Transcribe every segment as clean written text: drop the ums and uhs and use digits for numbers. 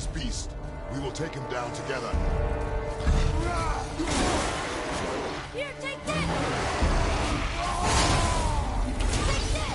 dangerous beast. We will take him down together. Here, take this! Take this!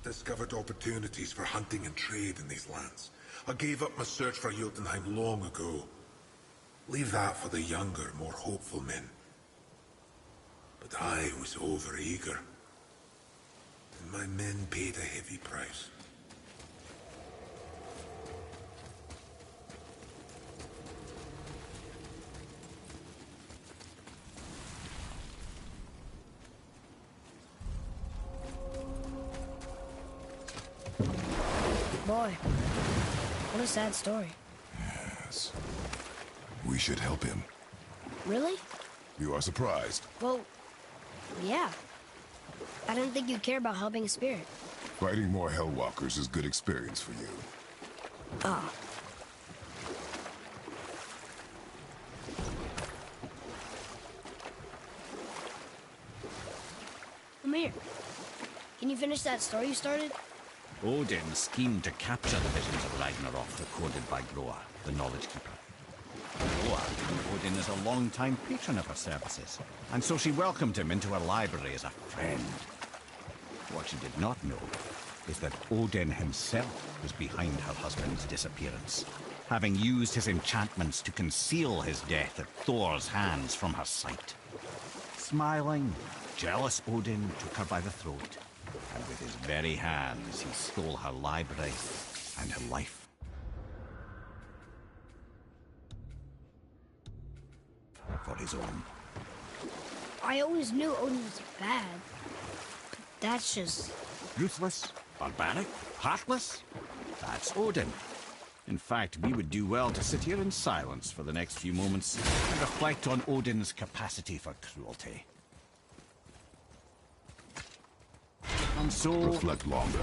Discovered opportunities for hunting and trade in these lands. I gave up my search for Jotunheim long ago. Leave that for the younger, more hopeful men. But I was overeager. And my men paid a heavy price. Boy, what a sad story. Yes. We should help him. Really? You are surprised. Well, yeah. I didn't think you'd care about helping a spirit. Fighting more Hellwalkers is good experience for you. Ah. Ymir, can you finish that story you started? Odin schemed to capture the visions of Ragnarok recorded by Groa, the Knowledge Keeper. Groa knew Odin is a long-time patron of her services, and so she welcomed him into her library as a friend. What she did not know is that Odin himself was behind her husband's disappearance, having used his enchantments to conceal his death at Thor's hands from her sight. Smiling, jealous Odin took her by the throat, and with his very hands he stole her library and her life. For his own. I always knew Odin was bad. But that's just... Ruthless, barbaric, heartless? That's Odin. In fact, we would do well to sit here in silence for the next few moments and reflect on Odin's capacity for cruelty. And so... Reflect longer.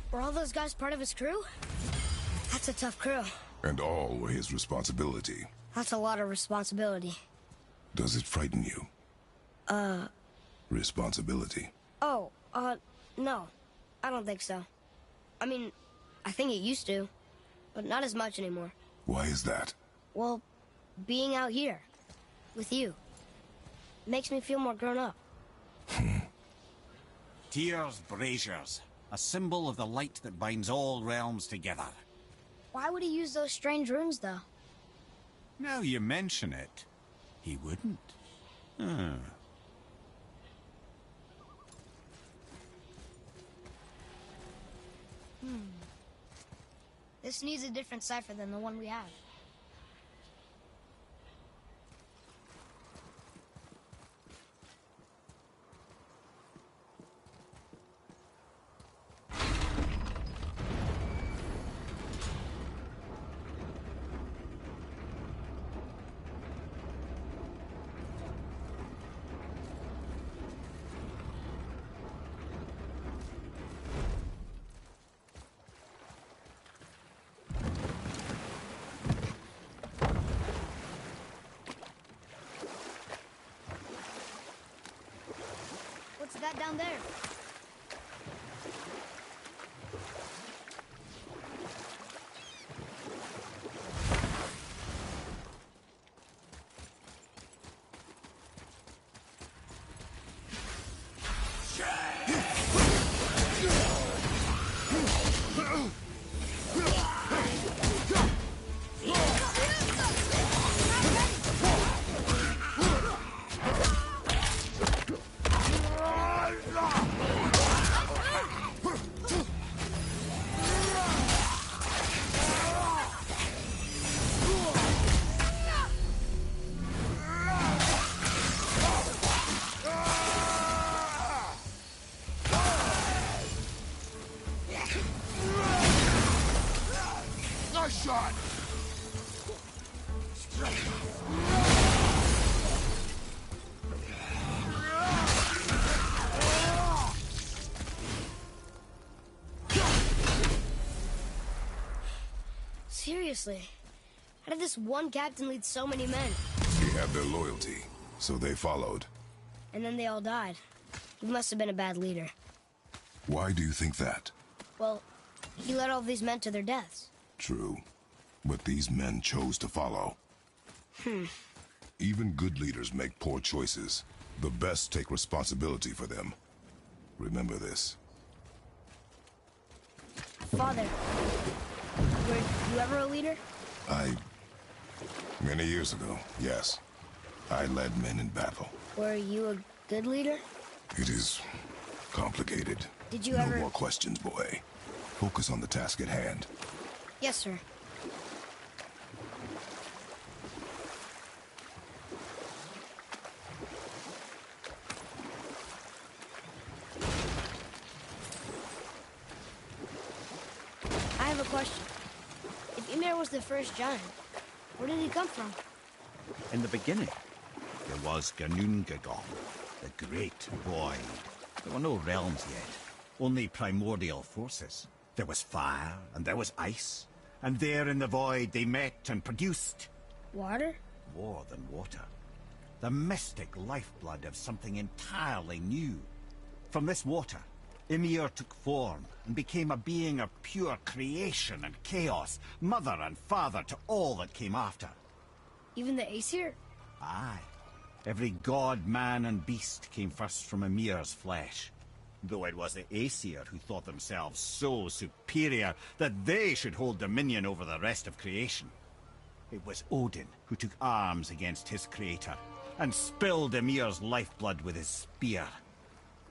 Were all those guys part of his crew? That's a tough crew. And all were his responsibility. That's a lot of responsibility. Does it frighten you? Responsibility. Oh, no. I don't think so. I mean, I think it used to, but not as much anymore. Why is that? Well, being out here, with you, makes me feel more grown up. Tyr's braziers, a symbol of the light that binds all realms together. Why would he use those strange runes, though? Now you mention it, he wouldn't. Huh. This needs a different cipher than the one we have. down there. Nice shot! Seriously, how did this one captain lead so many men? He had their loyalty, so they followed. And then they all died. He must have been a bad leader. Why do you think that? Well, he led all these men to their deaths. True. But these men chose to follow. Even good leaders make poor choices. The best take responsibility for them. Remember this. Father, were you ever a leader? Many years ago, yes. I led men in battle. Were you a good leader? It is complicated. Did you no ever... more questions, boy. Focus on the task at hand. Yes, sir. I have a question. If Ymir was the first giant, where did he come from? In the beginning, there was Ginnungagap, the Great Void. There were no realms yet, only primordial forces. There was fire, and there was ice. And there in the void they met and produced Water? more than water. The mystic lifeblood of something entirely new. From this water, Ymir took form and became a being of pure creation and chaos, mother and father to all that came after. Even the Aesir? Aye. Every god, man, and beast came first from Ymir's flesh. Though it was the Aesir who thought themselves so superior that they should hold dominion over the rest of creation. It was Odin who took arms against his creator and spilled Ymir's lifeblood with his spear.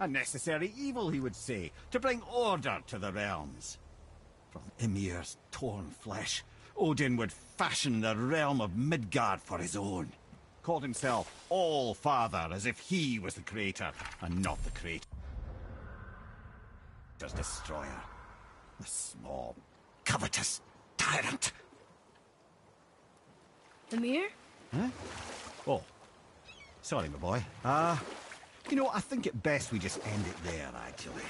A necessary evil, he would say, to bring order to the realms. From Ymir's torn flesh, Odin would fashion the realm of Midgard for his own. Called himself All-Father, as if he was the creator, and not the creator's destroyer. The small, covetous tyrant. Ymir? Huh? Oh. Sorry, my boy. You know, I think it best we just end it there, actually.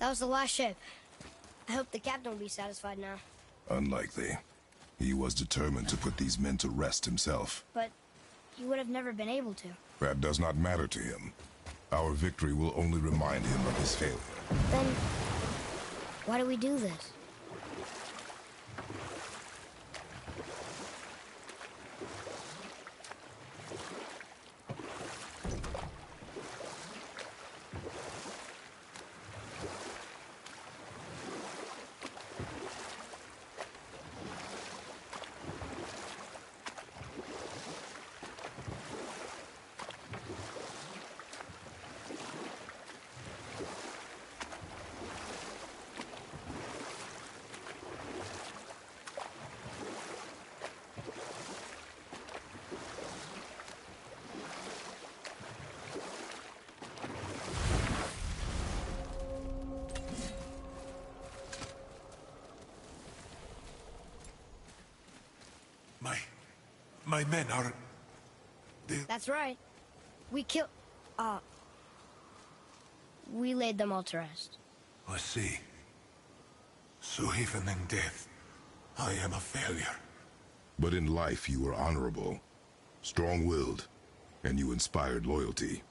That was the last ship. I hope the captain will be satisfied now. Unlikely. He was determined to put these men to rest himself. But he would have never been able to. That does not matter to him. Our victory will only remind him of his failure. Then, why do we do this? My men are... That's right. We we laid them all to rest. I see. So even in death, I am a failure. But in life you were honorable, strong-willed, and you inspired loyalty.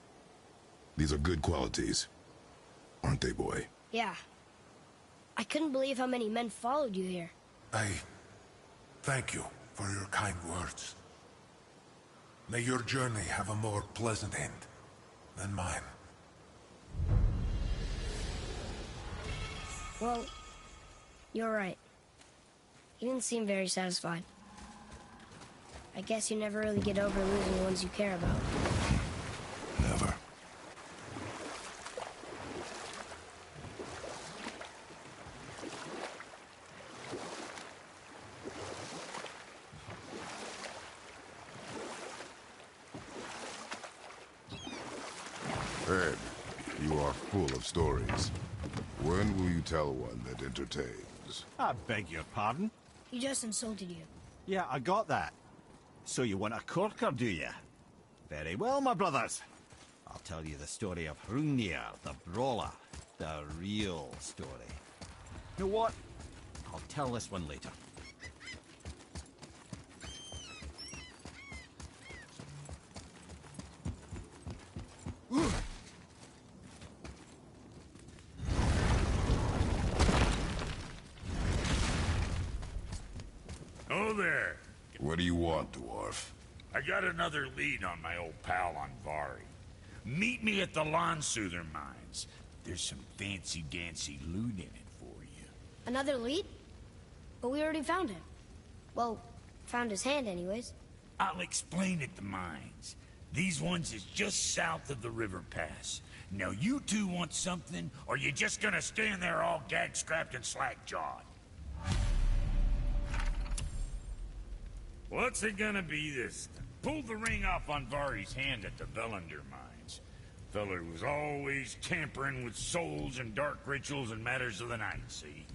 These are good qualities, aren't they, boy? Yeah. I couldn't believe how many men followed you here. I thank you for your kind words. May your journey have a more pleasant end than mine. Well, you're right. You didn't seem very satisfied. I guess you never really get over losing the ones you care about. Never. Ed, you are full of stories. When will you tell one that entertains? I beg your pardon? He just insulted you. Yeah, I got that. So you want a corker, do you? Very well, my brothers. I'll tell you the story of Hrungnir, the Brawler. The real story. You know what? I'll tell this one later. Oh there. What do you want, dwarf? I got another lead on my old pal Andvari. Meet me at the Lawn-Soother mines. There's some fancy-dancy loot in it for you. Another lead? But we already found him. Well, found his hand anyways. I'll explain at the mines. These ones is just south of the river pass. Now you two want something, or you just gonna stand there all gag-scrapped and slack-jawed? What's it gonna be this time? Pulled the ring off Andvari's hand at the Velander mines. Feller was always tampering with souls and dark rituals and matters of the night, see?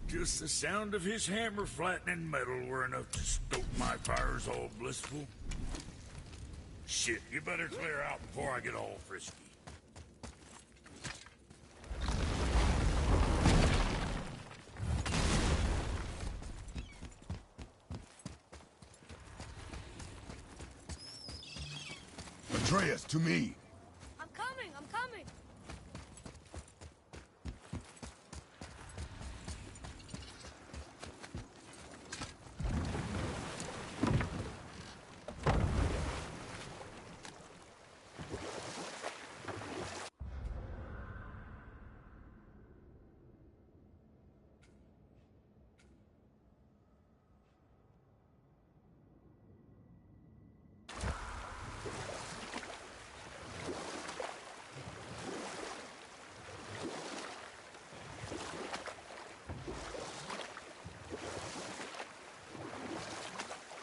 Just the sound of his hammer flattening metal were enough to stoke my fires all blissful. Shit, you better clear out before I get all frisky. Atreus, to me! I'm coming! I'm coming!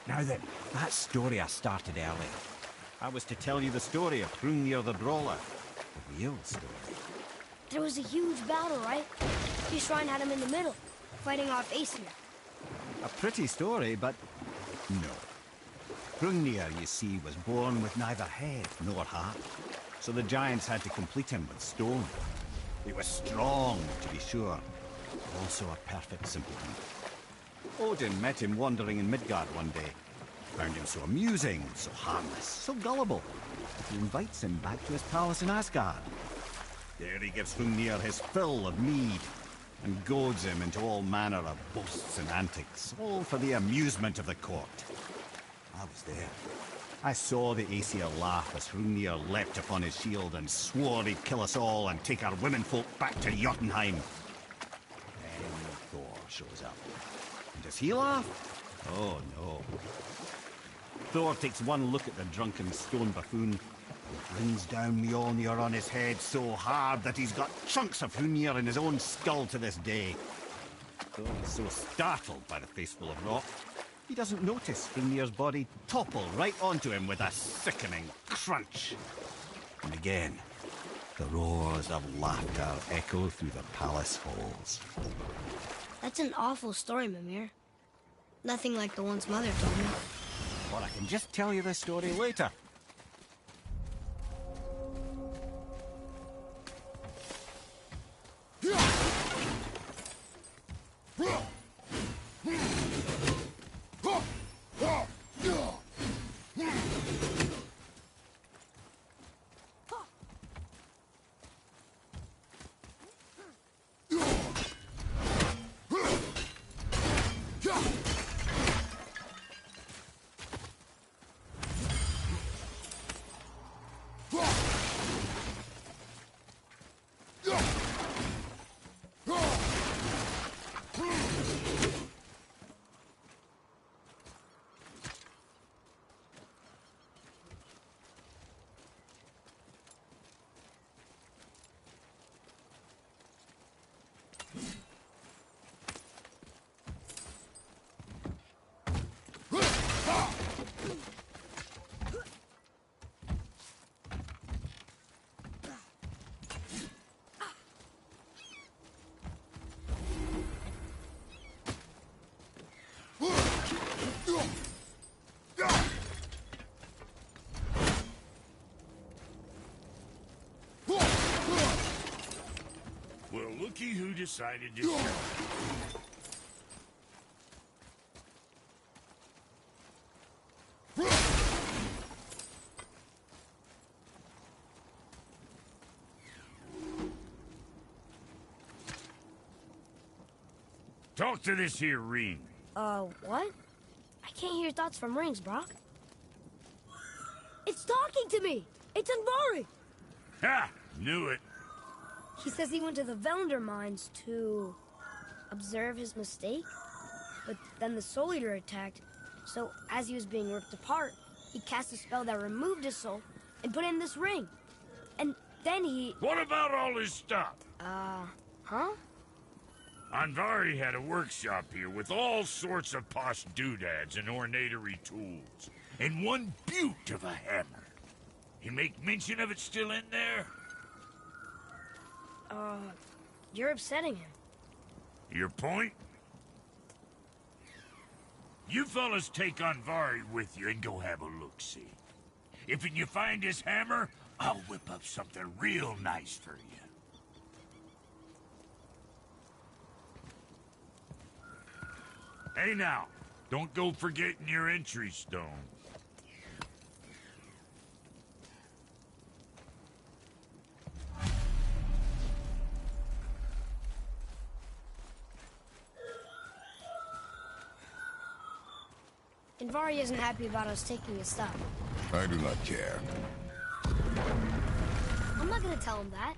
Now then, that story I started earlier. I was to tell you the story of Hrungnir the Brawler. The real story. There was a huge battle, right? The shrine had him in the middle, fighting off Aesir. A pretty story, but no. Hrungnir, you see, was born with neither head nor heart. So the giants had to complete him with stone. He was strong, to be sure, but also a perfect simpleton. Odin met him wandering in Midgard one day. Found him so amusing, so harmless, so gullible. He invites him back to his palace in Asgard. There he gives Hrungnir his fill of mead, and goads him into all manner of boasts and antics, all for the amusement of the court. I was there. I saw the Aesir laugh as Hrungnir leapt upon his shield and swore he'd kill us all and take our womenfolk back to Jotunheim. Then Thor shows up. And does he laugh? Oh, no. Thor takes one look at the drunken stone buffoon and brings down Mjolnir on his head so hard that he's got chunks of Hrungnir in his own skull to this day. Thor is so startled by the face full of rock, he doesn't notice Hrungnir's body topple right onto him with a sickening crunch. And again, the roars of laughter echo through the palace halls. That's an awful story, Mimir. Nothing like the ones Mother told me. Well, I can just tell you the story later. Well, looky who decided to show. Talk to this here ring. What? I can't hear thoughts from rings, Brock. It's talking to me! It's Andvari! Ha! Knew it. He says he went to the Velander mines to observe his mistake, but then the Soul Eater attacked, so as he was being ripped apart, he cast a spell that removed his soul and put it in this ring. And then he... What about all his stuff? Huh? Andvari had a workshop here with all sorts of posh doodads and ornatery tools, and one beaut of a hammer. You make mention of it still in there? You're upsetting him. Your point? You fellas take Andvari with you and go have a look-see. If you find his hammer, I'll whip up something real nice for you. Hey now, don't go forgetting your entry stone. Andvari isn't happy about us taking his stuff. I do not care. I'm not gonna tell him that.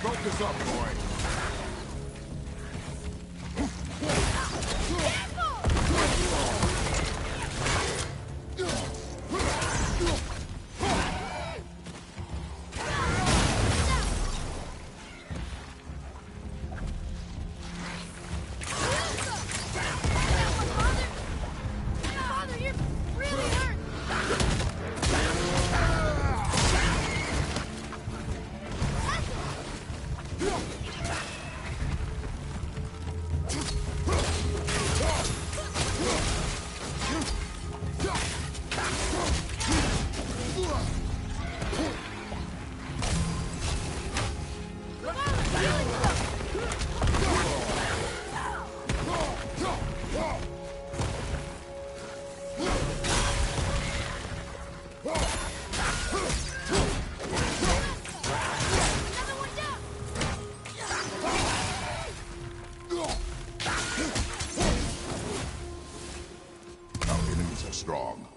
Focus up, boy. Father, you're really hurt! Strong.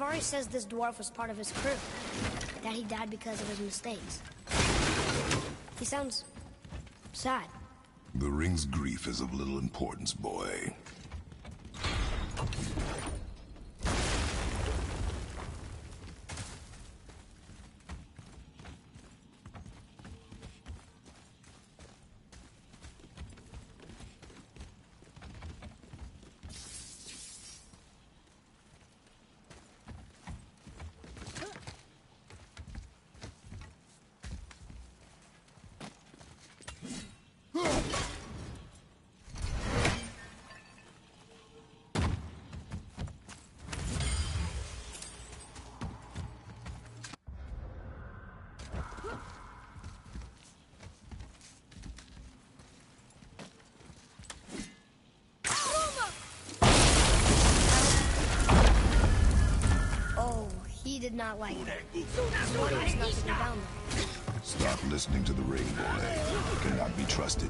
Andvari says this dwarf was part of his crew, that he died because of his mistakes. He sounds sad. The ring's grief is of little importance, boy. He did not like it. He wanted us not to go down there. Stop listening to the ring, boy. It cannot be trusted.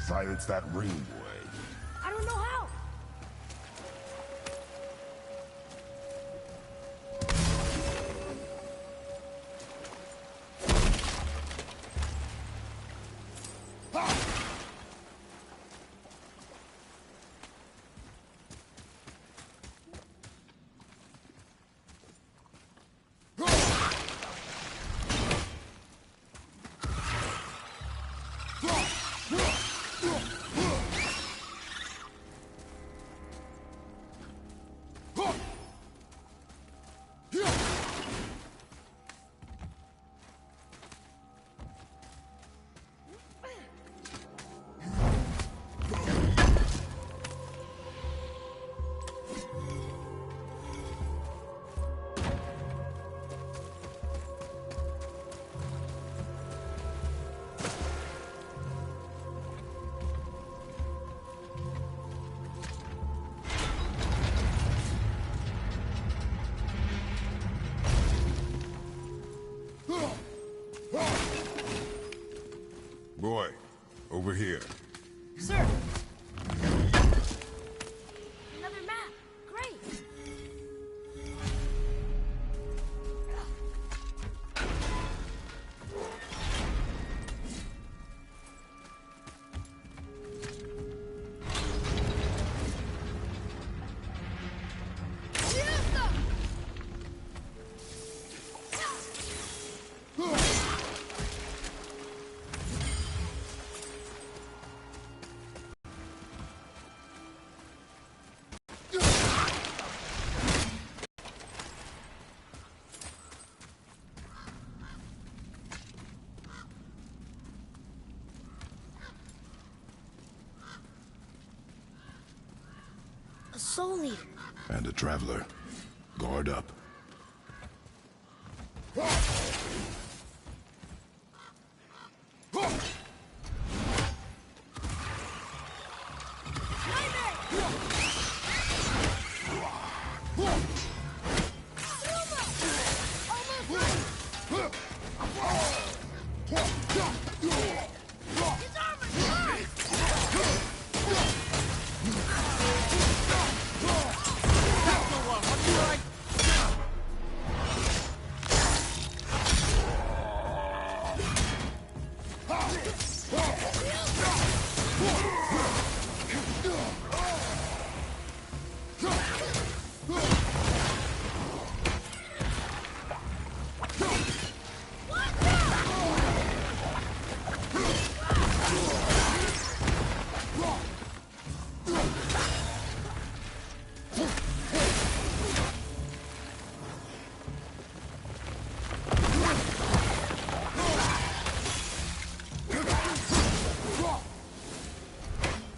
Silence that ring, boy. I don't know how. Soul Eater. And a traveler. Guard up.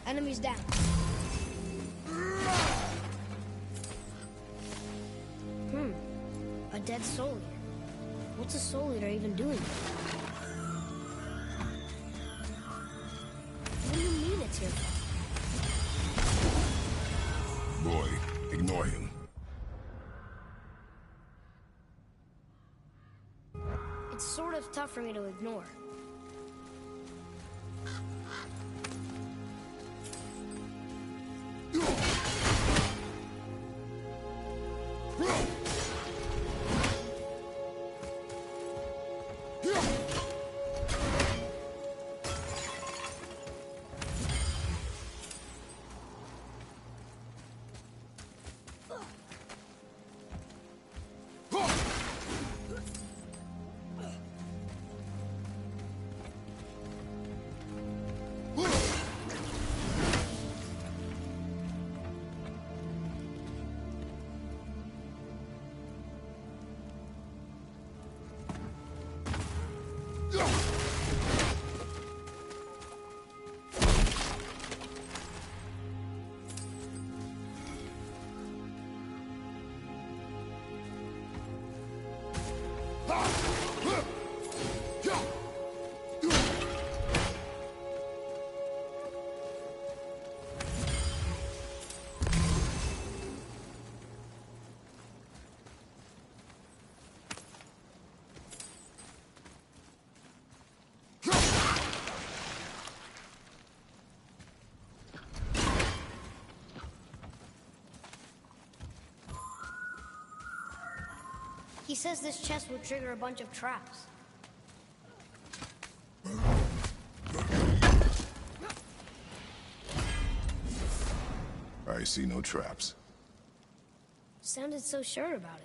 Enemies down. A dead Soul Eater. What's a Soul Eater even doing? What do you mean it's here? Boy, ignore him. It's sort of tough for me to ignore. He says this chest will trigger a bunch of traps. I see no traps. Sounded so sure about it.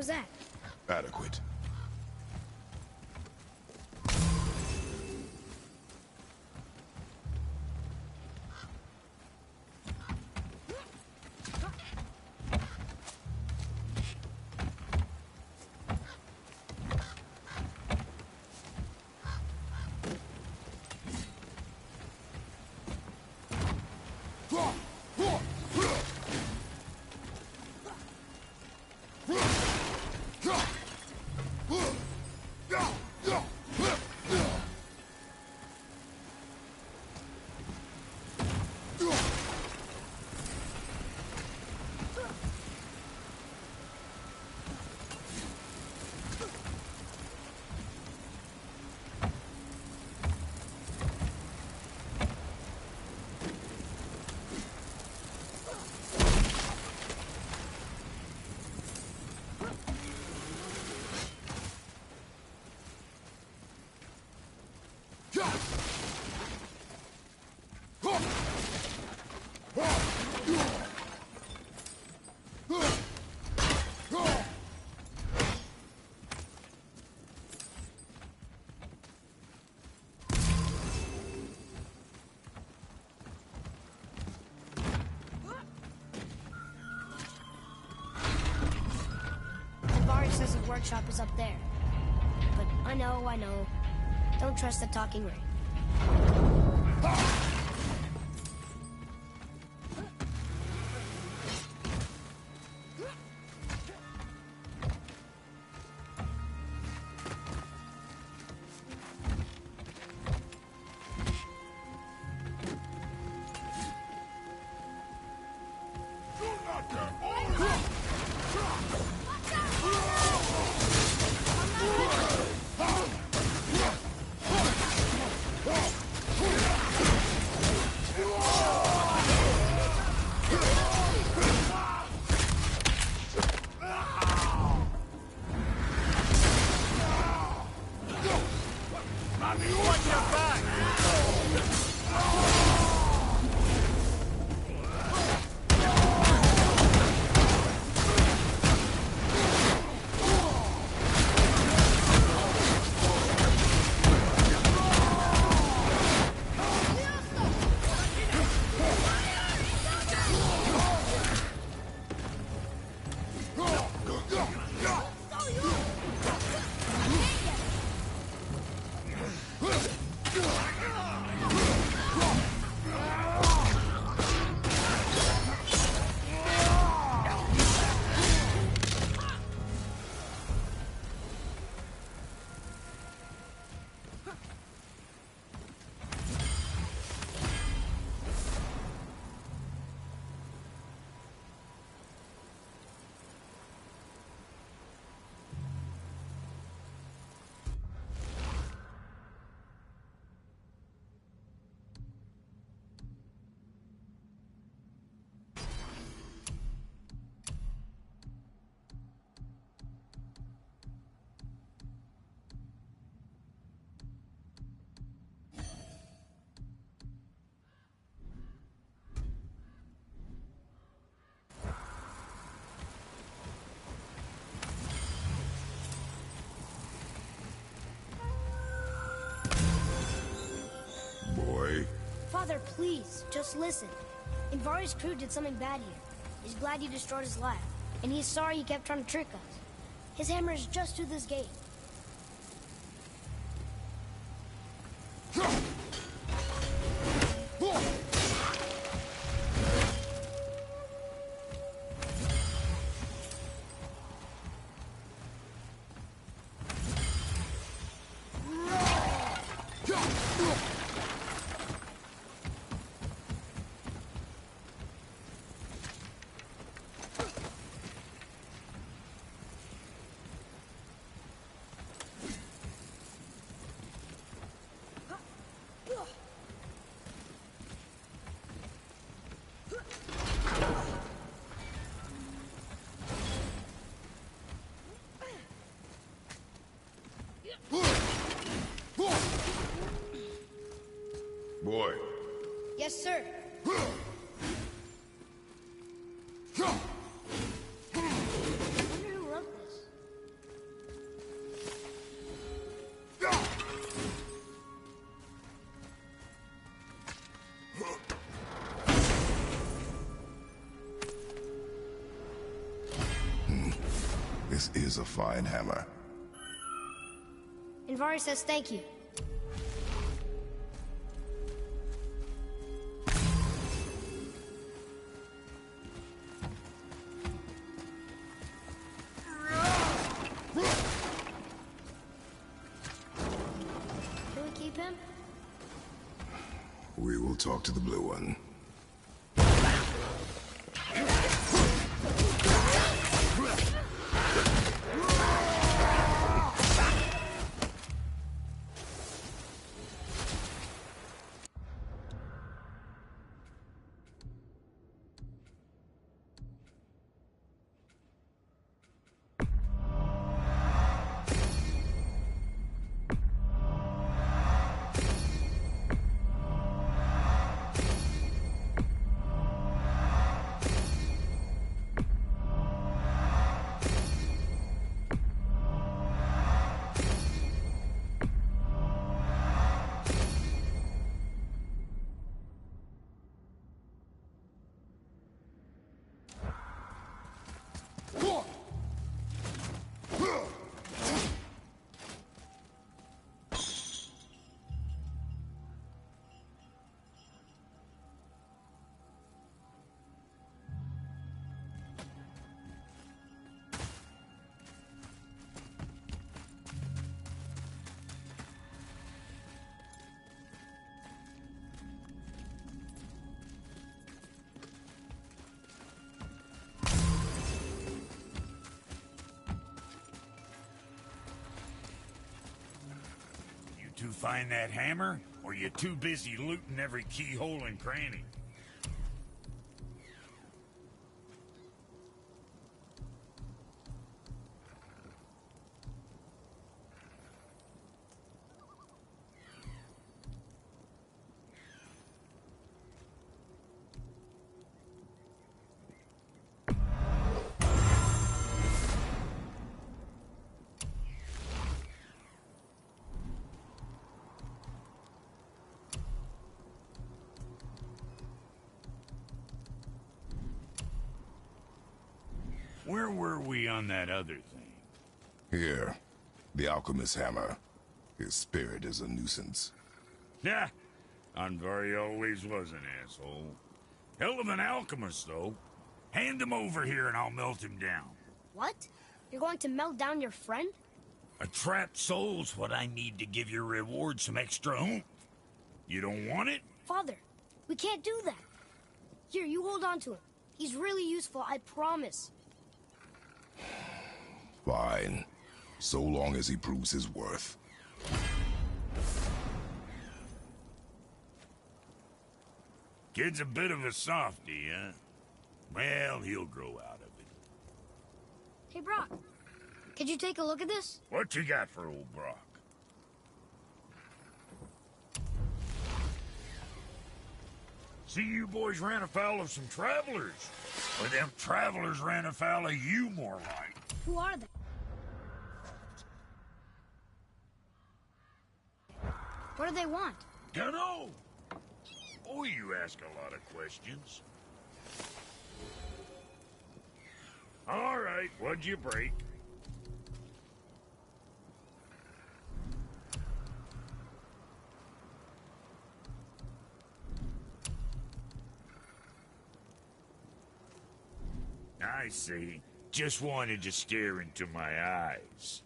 was that? Adequate. Says his workshop is up there. But I know. Don't trust the talking ring. Father, please, just listen. Invari's crew did something bad here. He's glad you destroyed his lab, and he's sorry you kept trying to trick us. His hammer is just through this gate. Boy. Yes, sir. I wonder who wrote this. This is a fine hammer. Andvari says thank you. Can we keep him? We will talk to the Blue One. To find that hammer, or you too busy looting every keyhole and cranny? Where were we on that other thing? Here, the alchemist's hammer. His spirit is a nuisance. Yeah, Andvari always was an asshole. Hell of an alchemist, though. Hand him over here and I'll melt him down. What? You're going to melt down your friend? A trapped soul's what I need to give your reward some extra oomph. You don't want it? Father, we can't do that. Here, you hold on to him. He's really useful, I promise. Fine. So long as he proves his worth. Kid's a bit of a softy, huh? Well, he'll grow out of it. Hey, Brock, could you take a look at this? What you got for old Brock? See, you boys ran afoul of some travelers. Or them travelers ran afoul of you, more like. Who are they? What do they want? Dunno. Oh, you ask a lot of questions. All right, what'd you break? I see. Just wanted to stare into my eyes.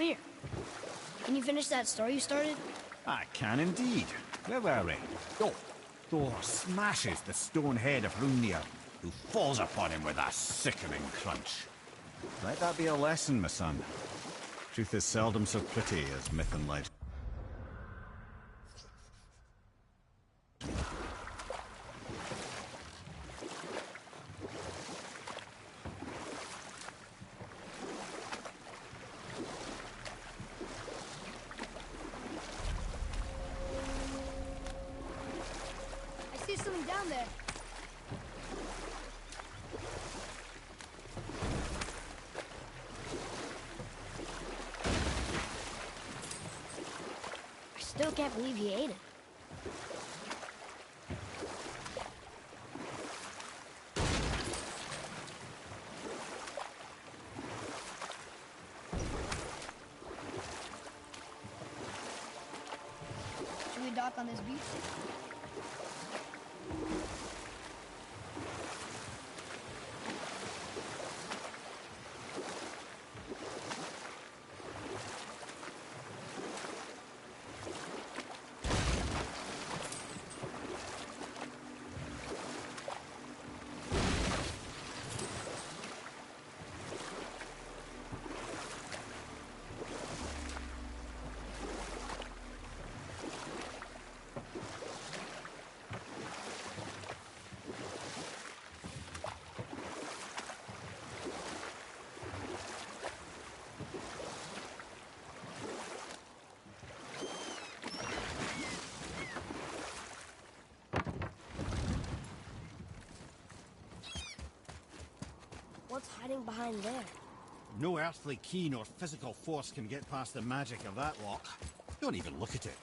Mimir. Can you finish that story you started? I can indeed. Where were we? Oh, Thor smashes the stone head of Hrungnir, who falls upon him with a sickening crunch. Let that be a lesson, my son. Truth is seldom so pretty as myth and legend. I see something down there. I still can't believe he ate it. Should we dock on this beach? What's hiding behind there? No earthly key nor physical force can get past the magic of that lock. Don't even look at it.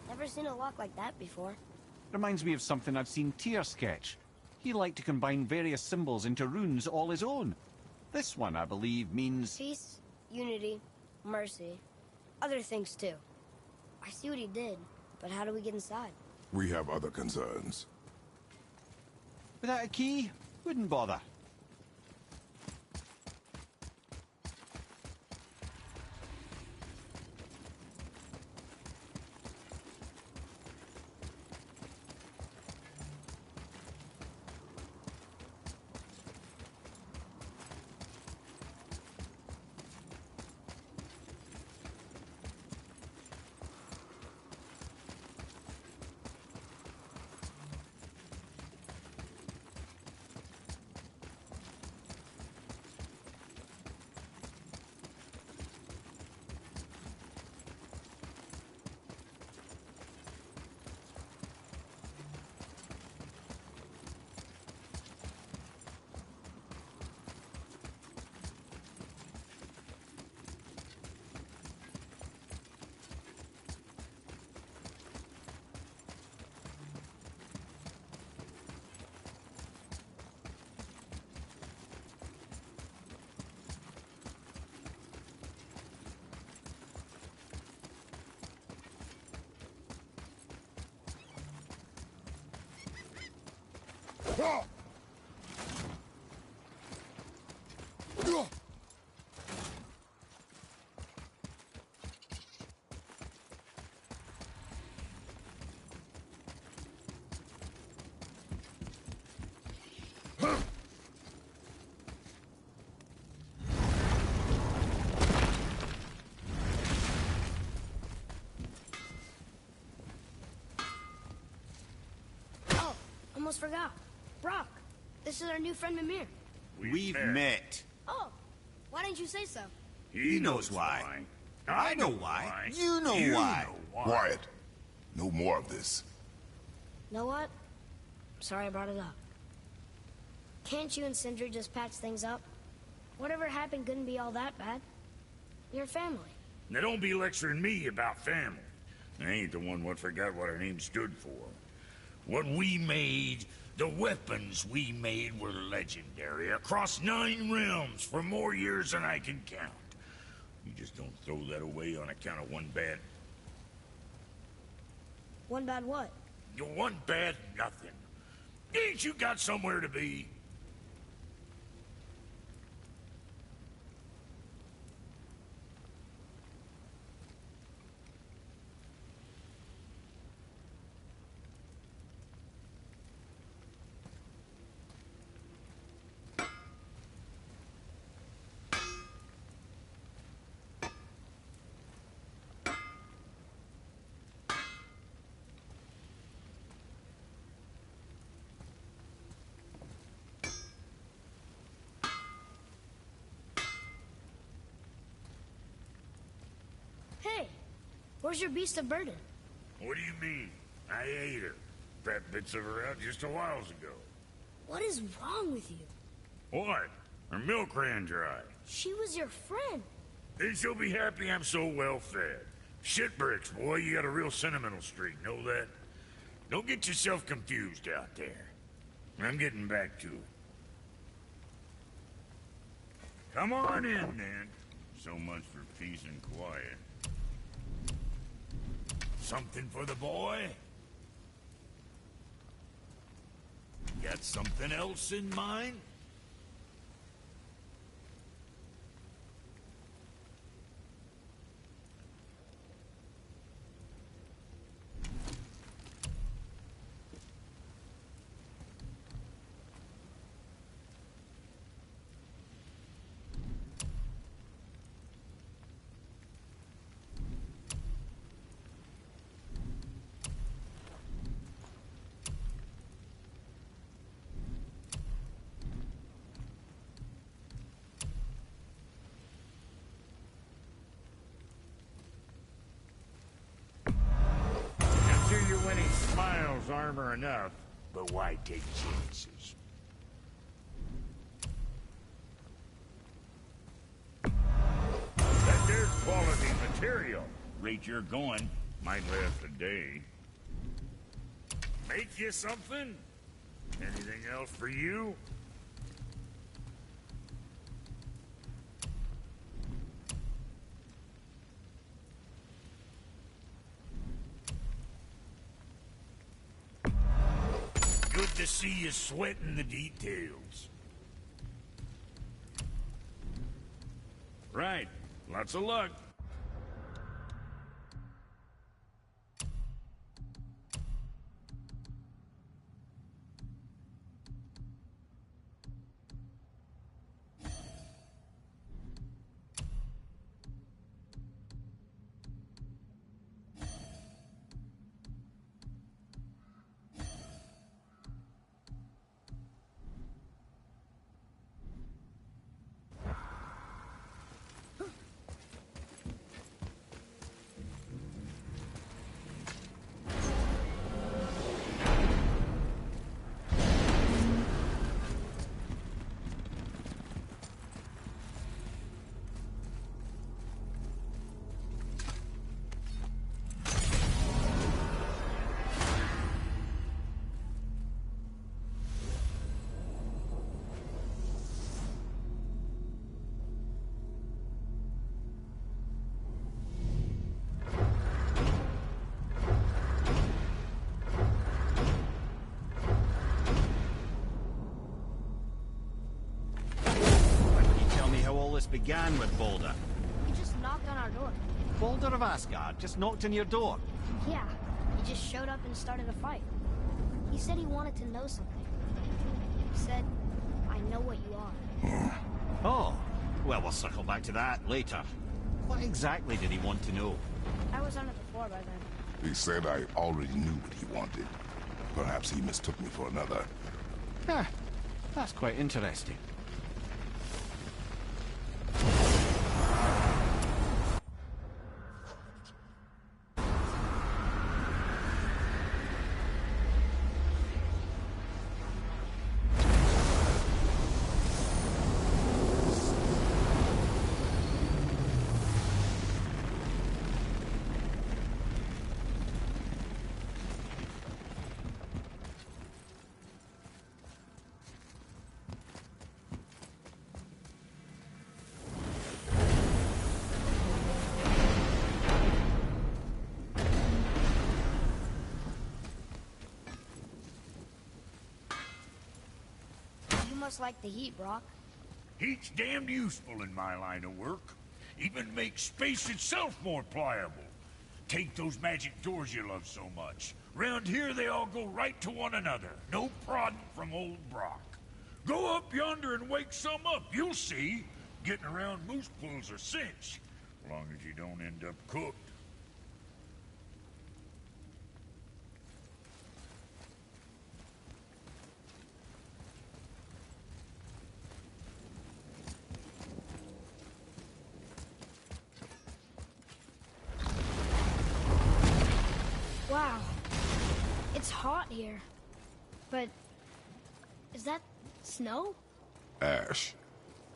Never seen a lock like that before. Reminds me of something I've seen Tyr sketch. He liked to combine various symbols into runes all his own. This one, I believe, means... Peace, unity, mercy. Other things too. I see what he did, but how do we get inside? We have other concerns. Without a key, wouldn't bother. Oh, almost forgot. Brock, this is our new friend Mimir. We've met. Oh, why didn't you say so? He knows why. I know why. You know why. Quiet. No more of this. Know what? Sorry I brought it up. Can't you and Sindri just patch things up? Whatever happened couldn't be all that bad. You're family. Now don't be lecturing me about family. I ain't the one what forgot what our name stood for. What we made, the weapons we made were legendary across 9 realms for more years than I can count. You just don't throw that away on account of one bad... One bad what? You one bad nothing. Ain't you got somewhere to be? Hey, where's your beast of burden? What do you mean? I ate her. Fat bits of her out just a while ago. What is wrong with you? What? Her milk ran dry. She was your friend. Then she'll be happy I'm so well fed. Shit bricks, boy, you got a real sentimental streak, know that? Don't get yourself confused out there. I'm getting back to it. Come on in, then. So much for peace and quiet. Something for the boy? Got something else in mind? When he smiles, armor enough, but why take chances? That there's quality material. Rate you're going, might last a day. Make you something? Anything else for you? Good to see you sweating the details. Right. Lots of luck. Began with Baldur. He just knocked on our door. Baldur of Asgard just knocked on your door. Yeah, he just showed up and started a fight. He said he wanted to know something. He said, I know what you are. Oh, well, we'll circle back to that later. What exactly did he want to know? I was on it before by then. He said I already knew what he wanted. Perhaps he mistook me for another. Huh, that's quite interesting. must like the heat, Brock. Heat's damned useful in my line of work. Even makes space itself more pliable. Take those magic doors you love so much. Round here they all go right to one another. No prodding from old Brock. Go up yonder and wake some up, you'll see. Getting around moose pools are cinch. As long as you don't end up cooked. Wow. It's hot here. But... is that snow? Ash.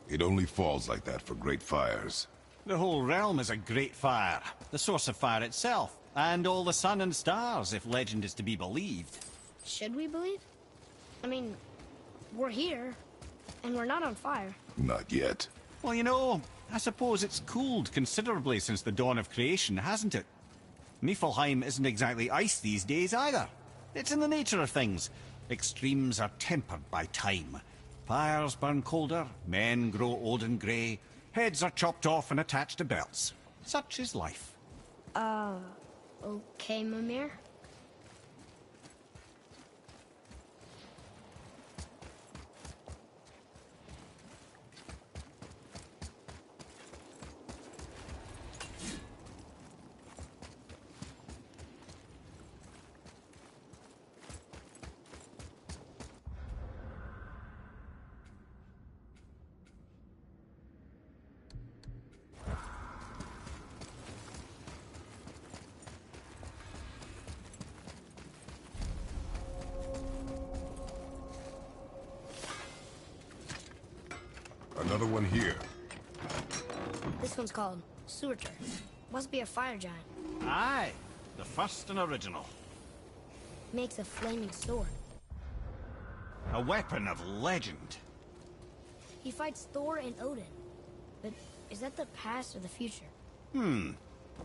It only falls like that for great fires. The whole realm is a great fire, the source of fire itself, and all the sun and stars, if legend is to be believed. Should we believe? I mean, we're here, and we're not on fire. Not yet. Well, you know, I suppose it's cooled considerably since the dawn of creation, hasn't it? Niflheim isn't exactly ice these days either. It's in the nature of things. Extremes are tempered by time. Fires burn colder, men grow old and grey, heads are chopped off and attached to belts. Such is life. Okay, Mimir. Another one here. This one's called Surtur. Must be a fire giant. Aye, the first and original. Makes a flaming sword. A weapon of legend. He fights Thor and Odin. But is that the past or the future?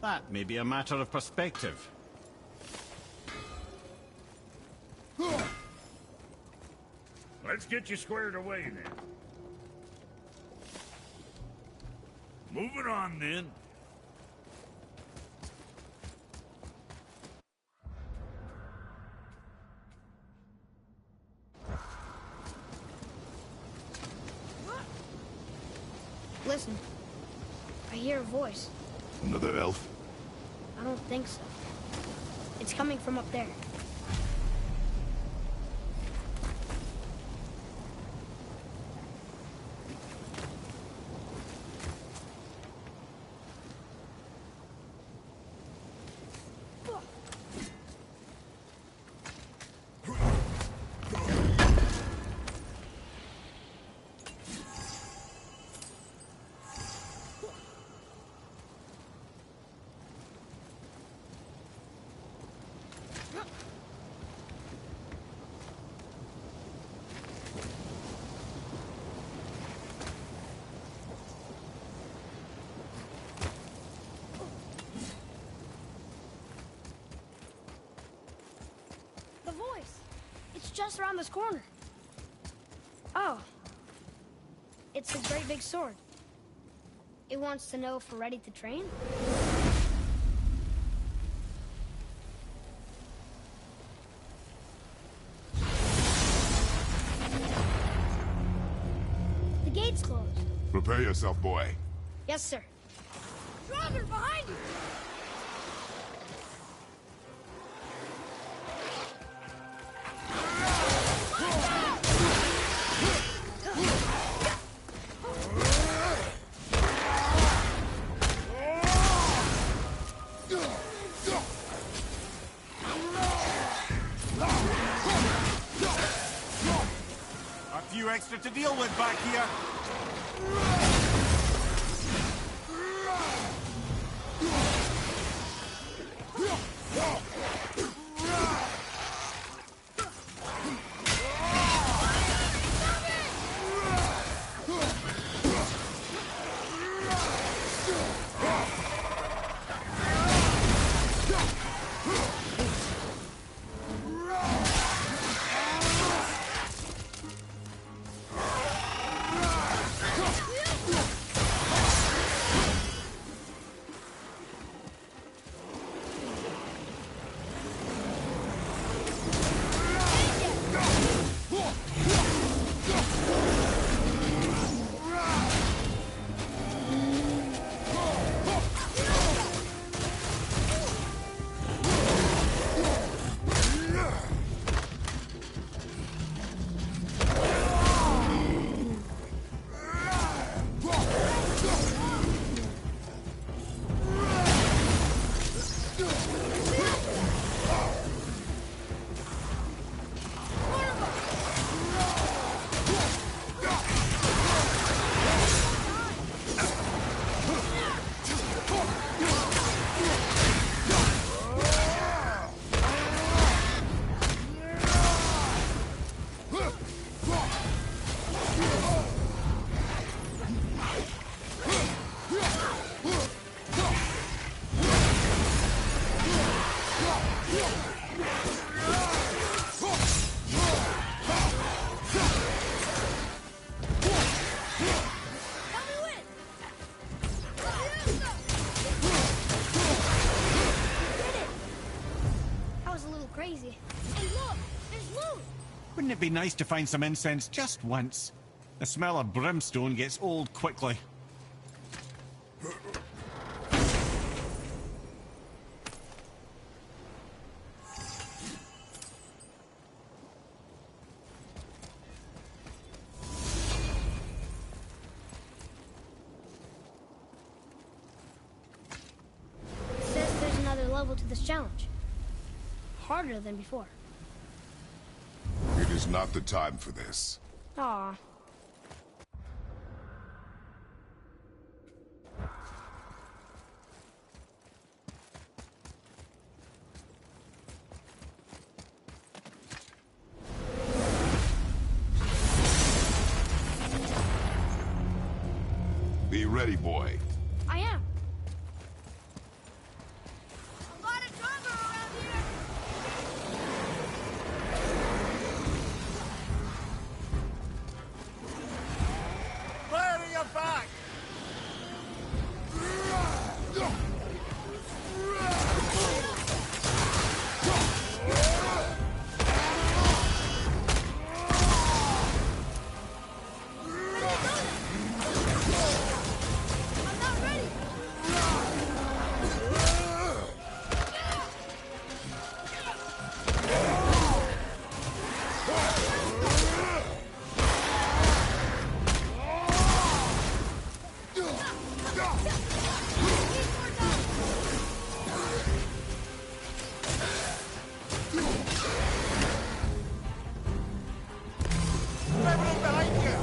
That may be a matter of perspective. Let's get you squared away then. Moving on then. Listen. I hear a voice. Another elf? I don't think so. It's coming from up there. The voice! It's just around this corner. Oh. It's a great big sword. It wants to know if we're ready to train? The gate's closed. Prepare yourself, boy. Yes, sir. Draugr, behind you! A few extra to deal with back here. That was a little crazy. Hey, look! There's loot! Wouldn't it be nice to find some incense just once? The smell of brimstone gets old quickly. It says there's another level to this challenge. Harder than before. It is not the time for this. Aw. Be ready, boy. I am. A lot of jungle around here. Fire in your back! I'm not ready. Everyone behind you!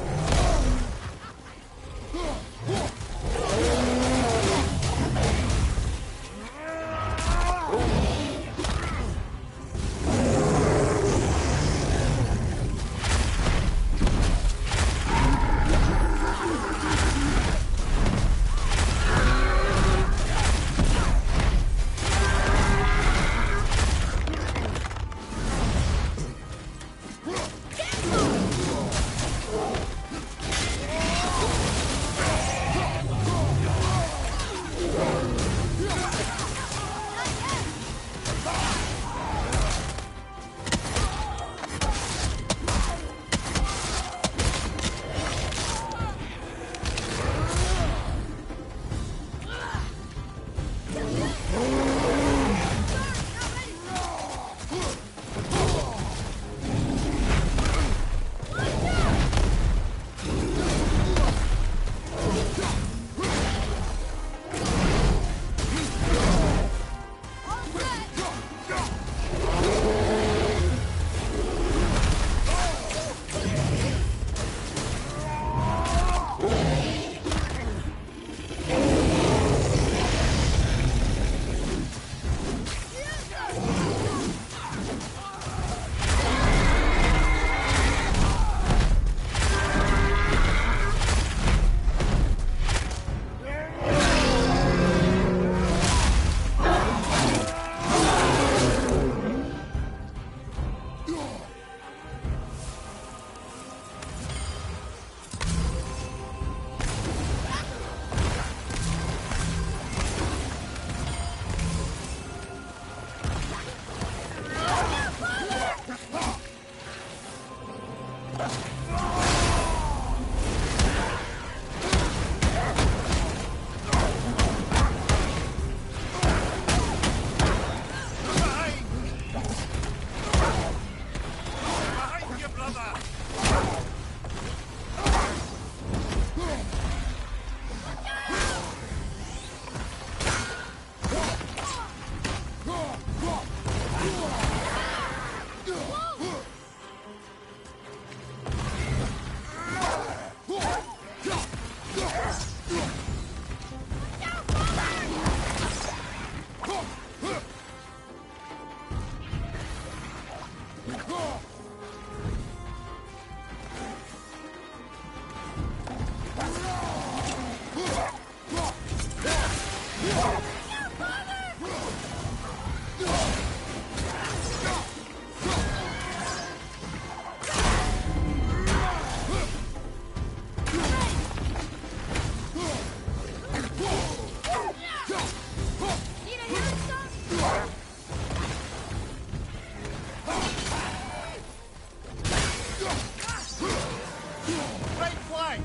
Right flank!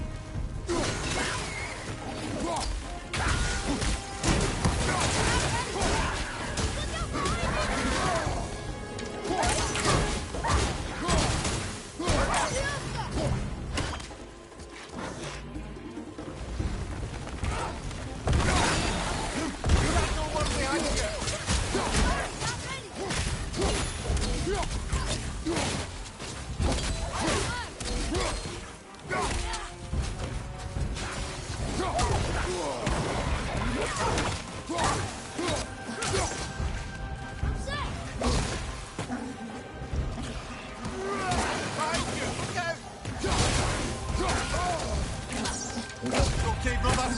Okay, brother.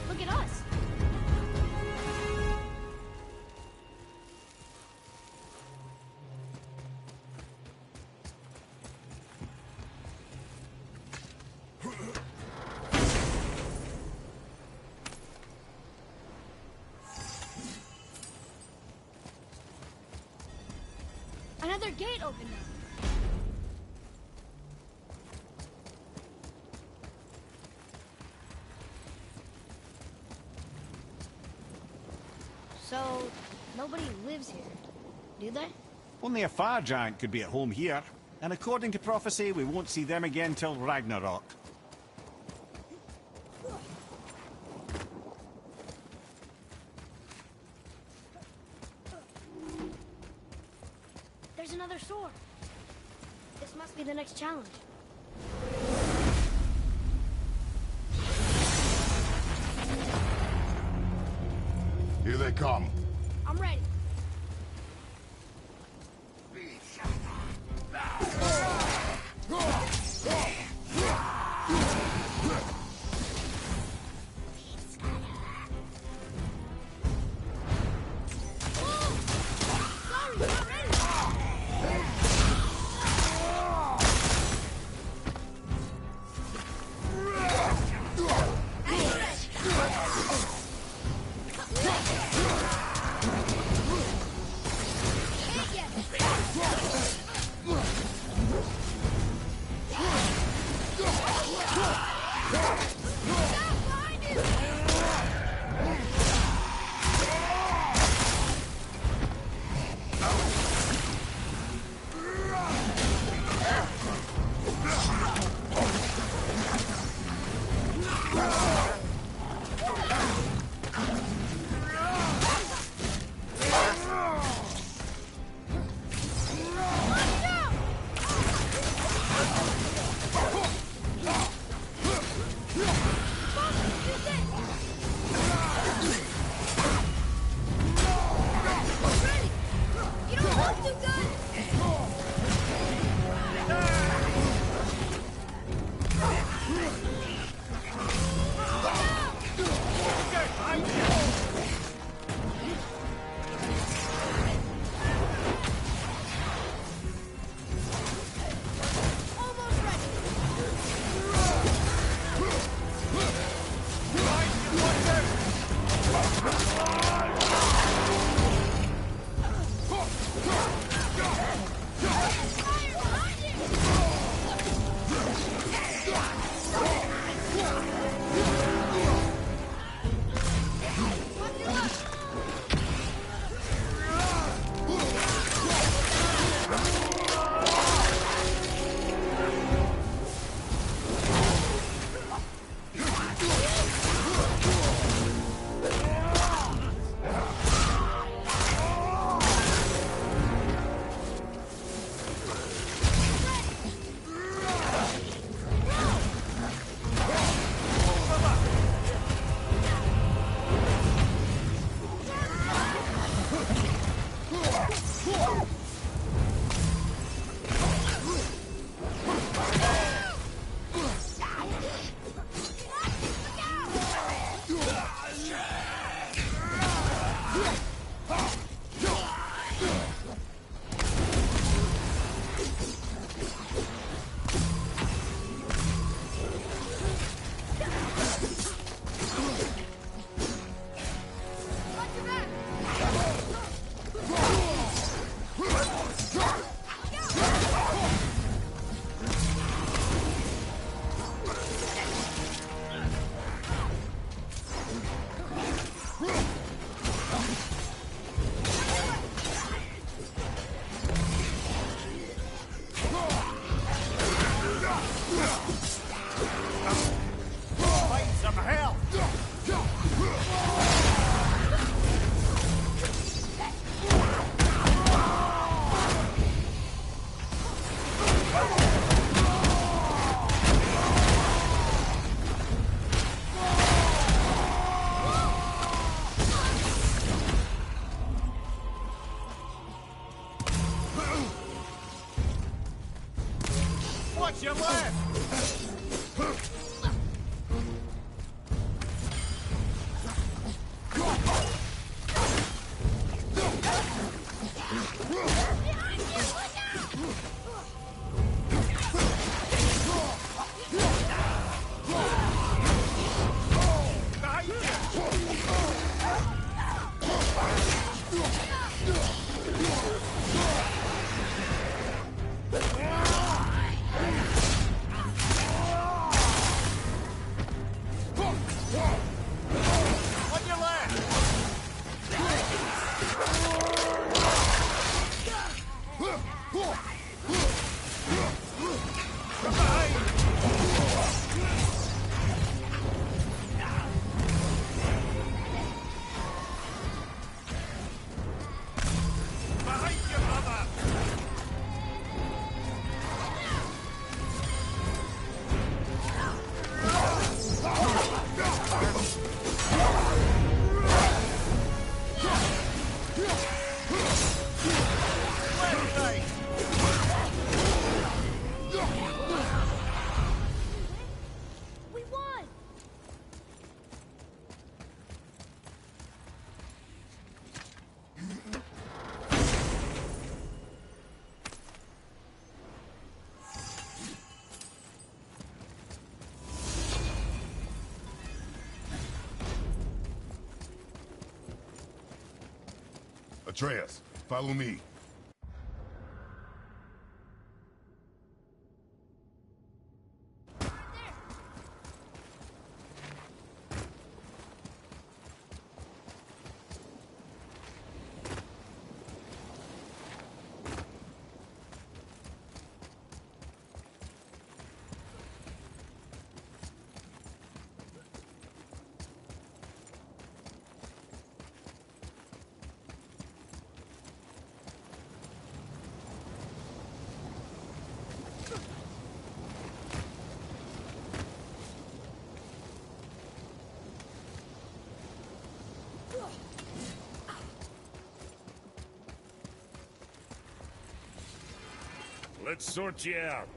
Look at us. Another gate opened up. So, nobody lives here, do they? Only a fire giant could be at home here. And according to prophecy, we won't see them again till Ragnarok. There's another sword. This must be the next challenge. Here they come. I'm ready. Find some help! What's your left? On your left! Behind you, brother! Left side! We won! Atreus, follow me. Let's sort you out.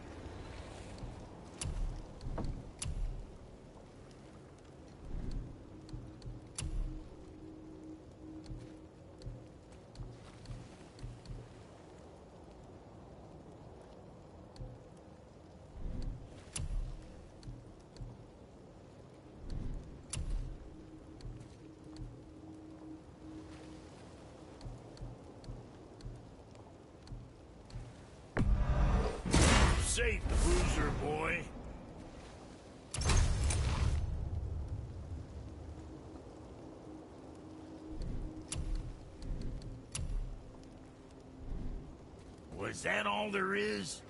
Safe, bruiser boy. Was that all there is?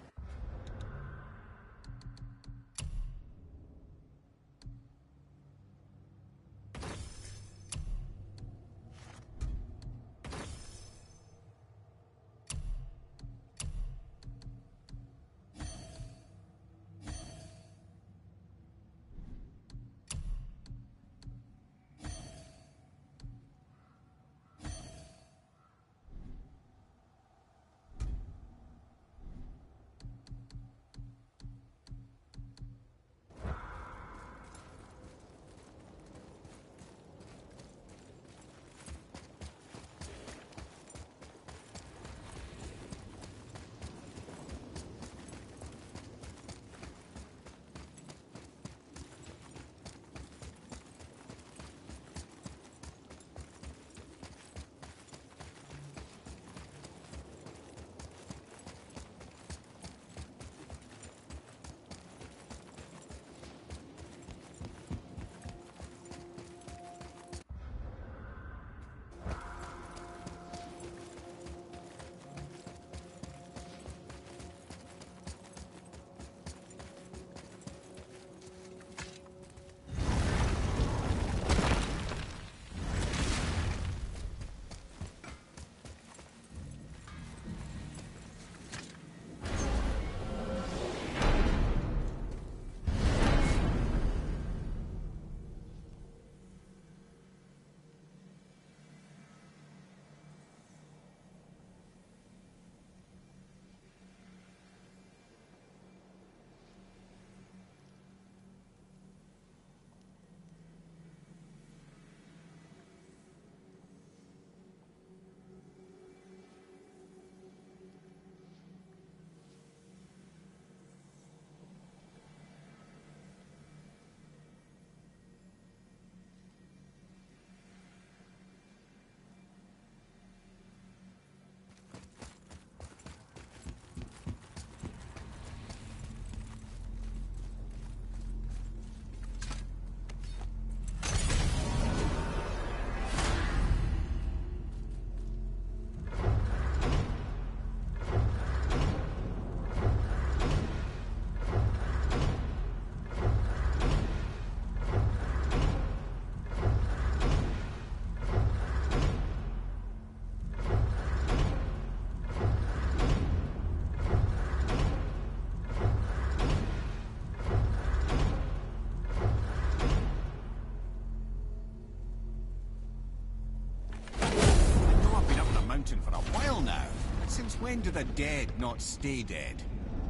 Since when do the dead not stay dead?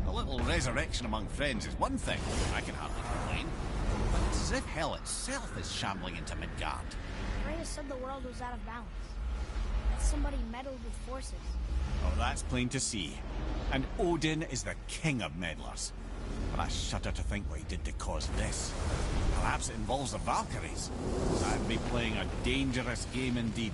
A little resurrection among friends is one thing. I can hardly complain. But it's as if hell itself is shambling into Midgard. Freya said the world was out of balance. That somebody meddled with forces. Oh, that's plain to see. And Odin is the king of meddlers. But I shudder to think what he did to cause this. Perhaps it involves the Valkyries. I'd be playing a dangerous game indeed.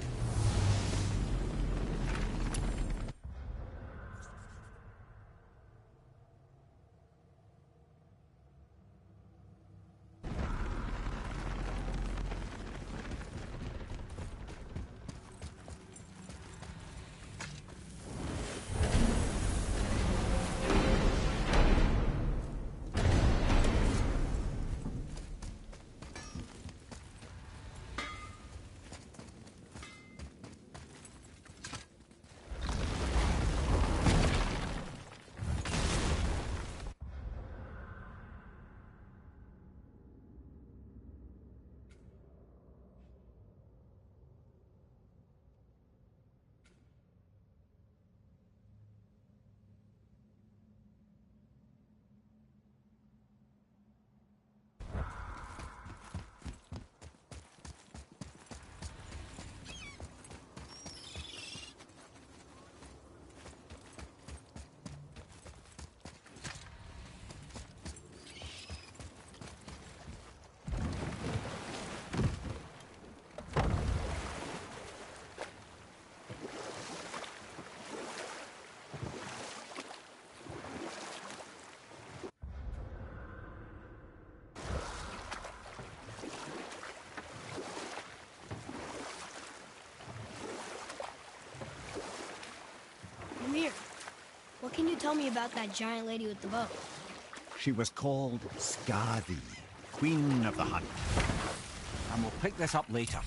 Mimir, what can you tell me about that giant lady with the bow? She was called Skadi, Queen of the Hunt. And we'll pick this up later.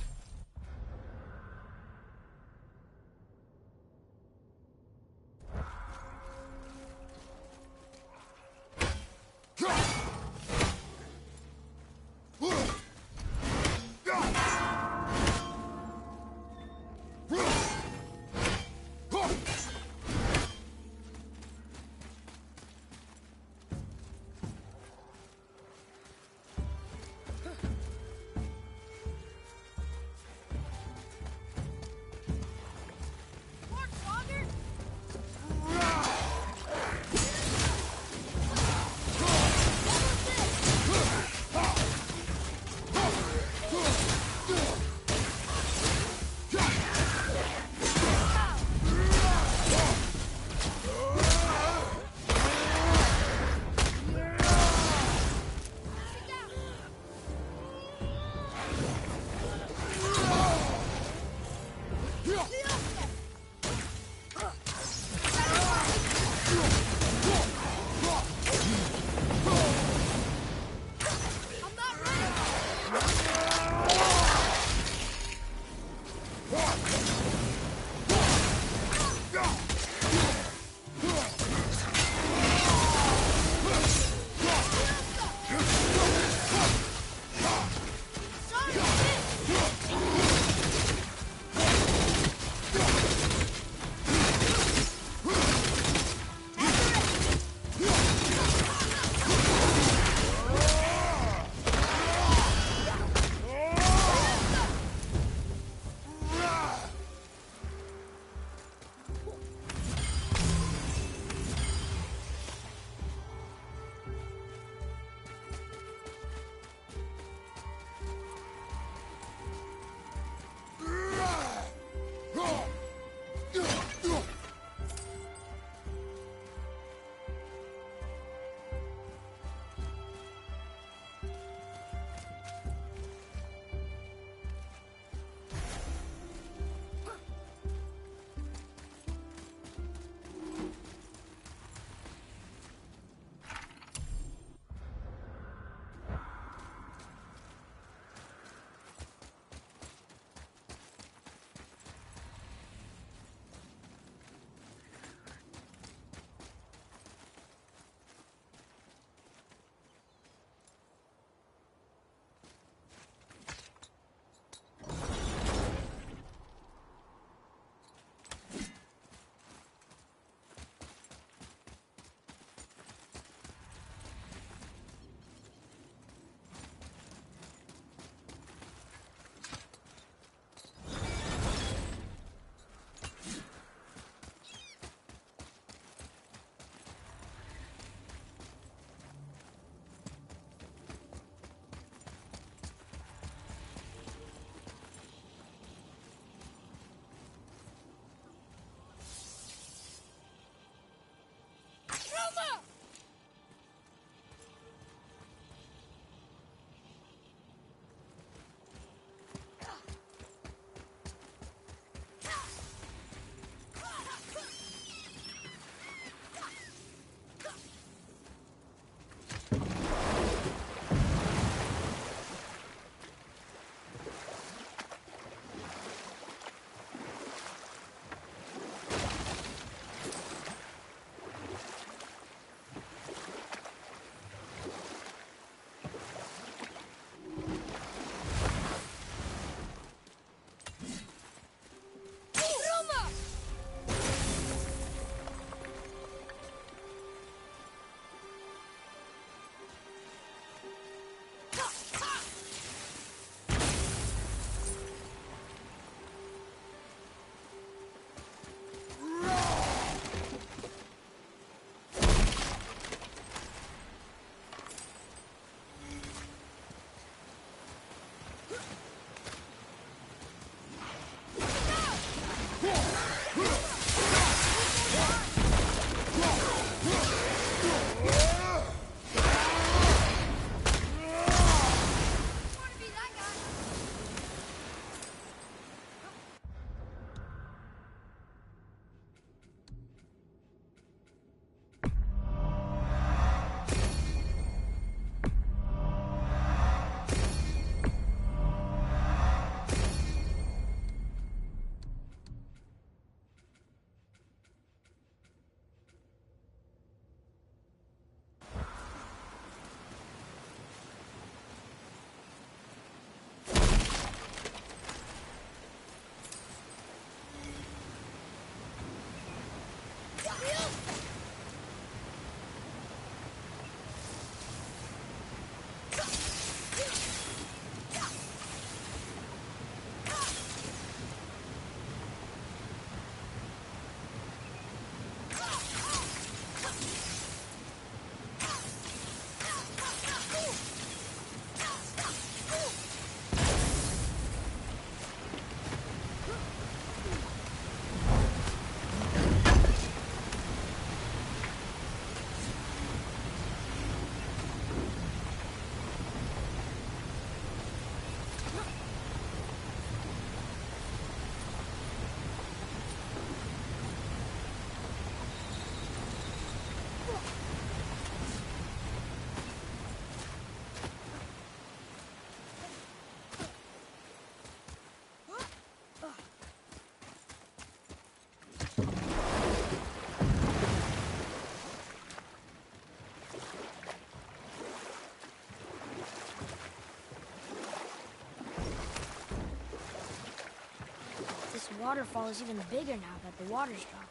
waterfall is even bigger now that the water's dropped.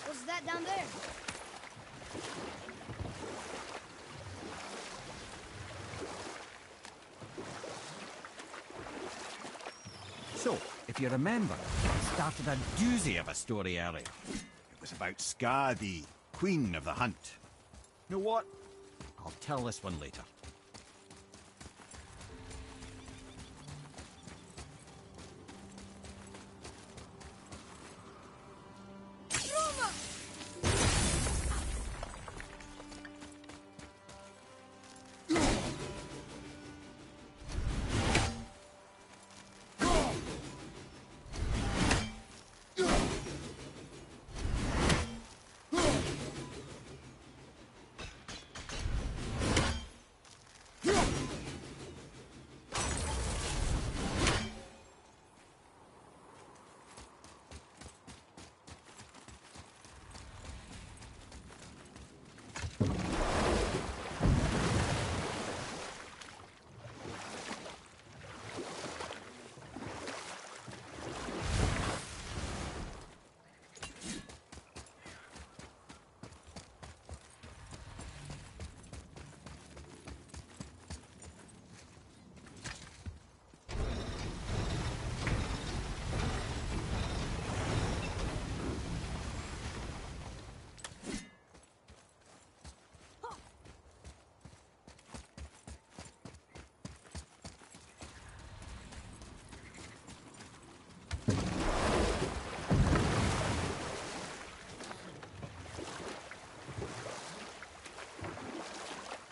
What's that down there? So, if you remember, I started a doozy of a story earlier. It was about Skadi, Queen of the Hunt. You know what? I'll tell this one later.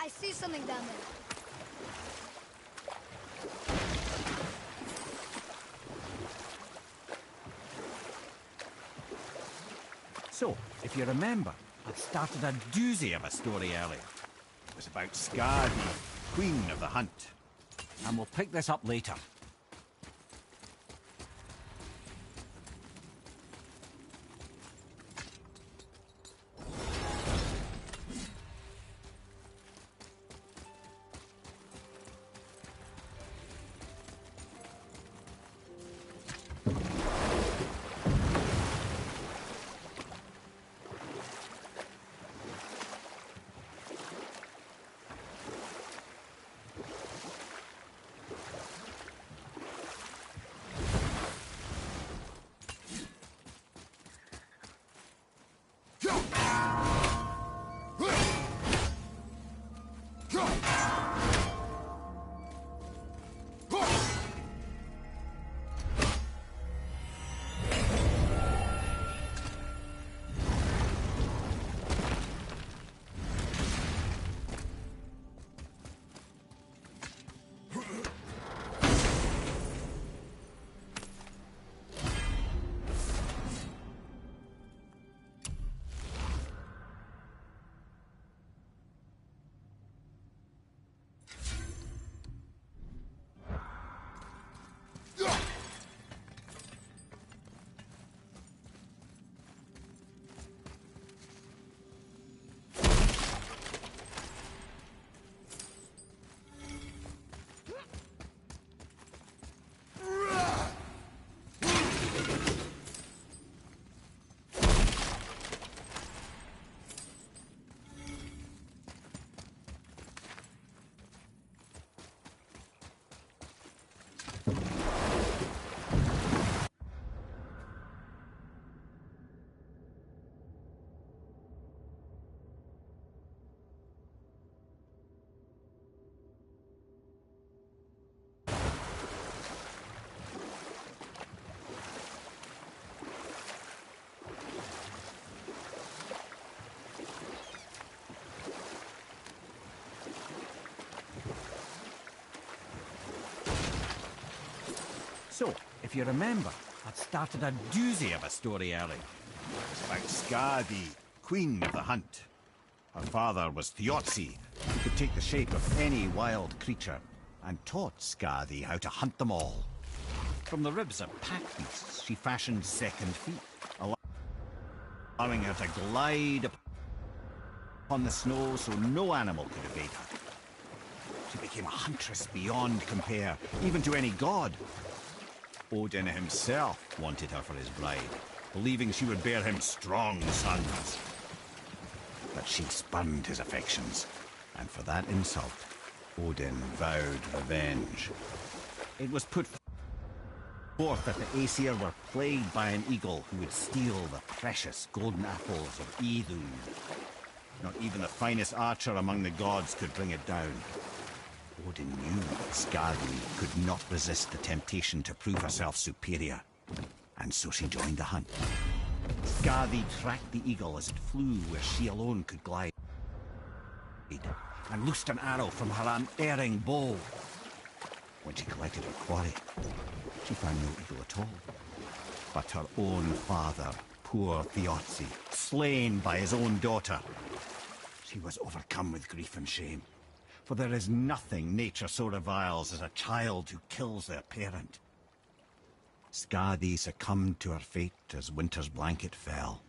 I see something down there. So, if you remember, I'd started a doozy of a story earlier. It was about Skadi, Queen of the Hunt. And we'll pick this up later. So, if you remember, I'd started a doozy of a story earlier. It was about Skadi, Queen of the Hunt. Her father was Thiotzi, who could take the shape of any wild creature, and taught Skadi how to hunt them all. From the ribs of pack beasts, she fashioned second feet, allowing her to glide upon the snow so no animal could evade her. She became a huntress beyond compare, even to any god. Odin himself wanted her for his bride, believing she would bear him strong sons. But she spurned his affections, and for that insult, Odin vowed revenge. It was put forth that the Aesir were plagued by an eagle who would steal the precious golden apples of Idun. Not even the finest archer among the gods could bring it down. Odin knew that Skadi could not resist the temptation to prove herself superior, and so she joined the hunt. Skadi tracked the eagle as it flew where she alone could glide, and loosed an arrow from her unerring bow. When she collected her quarry, she found no eagle at all, but her own father, poor Thiazi, slain by his own daughter. She was overcome with grief and shame, for there is nothing nature so reviles as a child who kills their parent. Skadi succumbed to her fate as winter's blanket fell,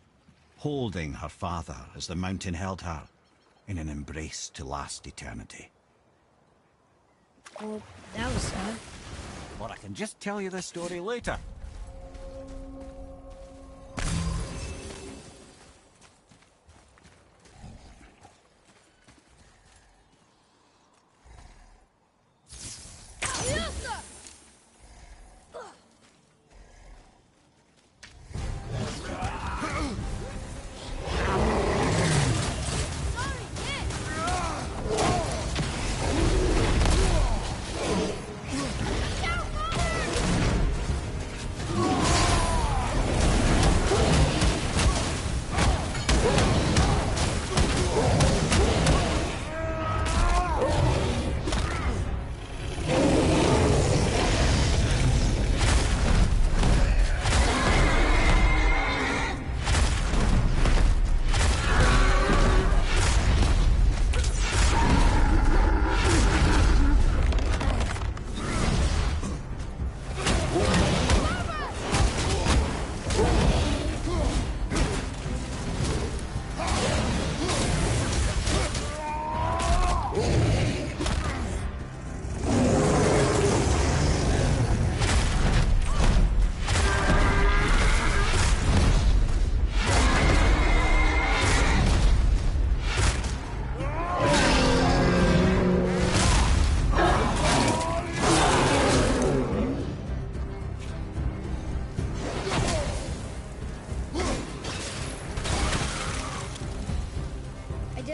holding her father as the mountain held her in an embrace to last eternity. Well, that was sad. But I can just tell you this story later.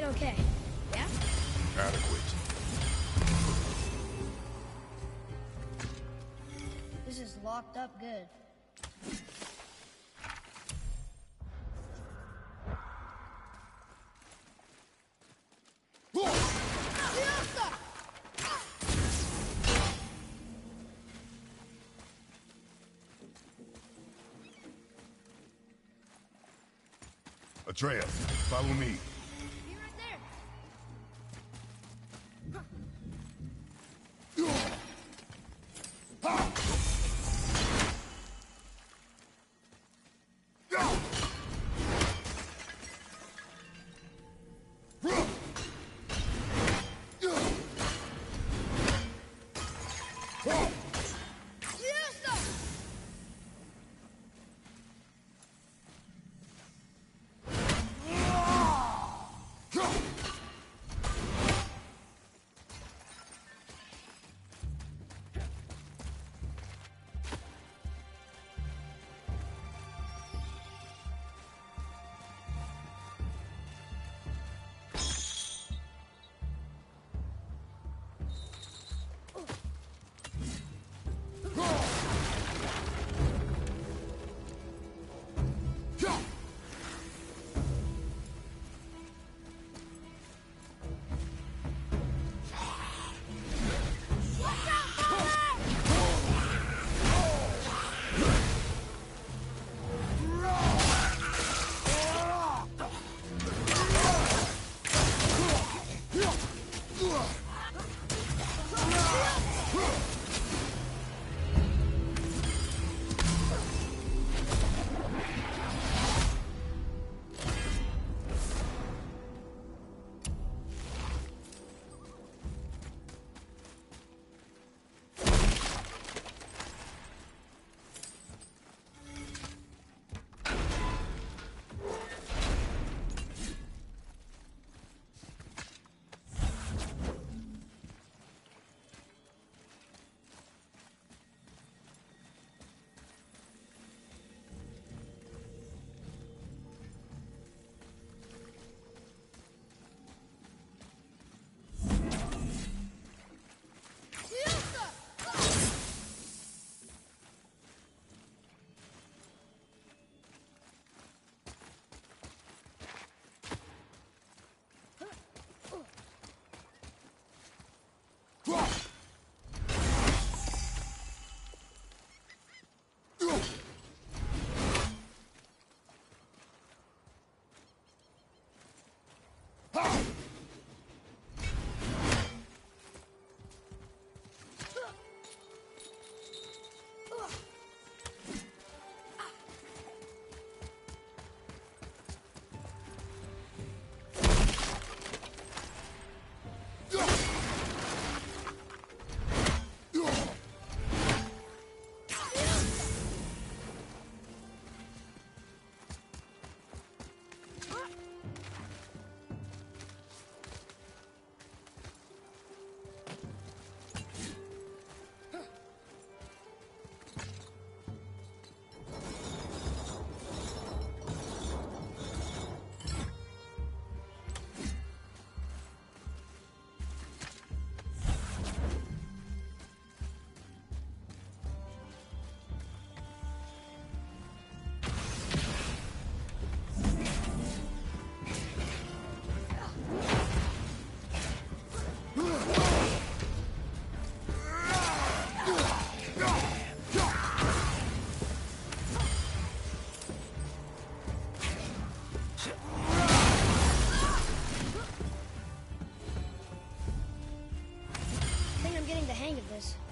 Okay. Yeah? Adequate. This is locked up good. Atreus, follow me. Be right there. hang of this.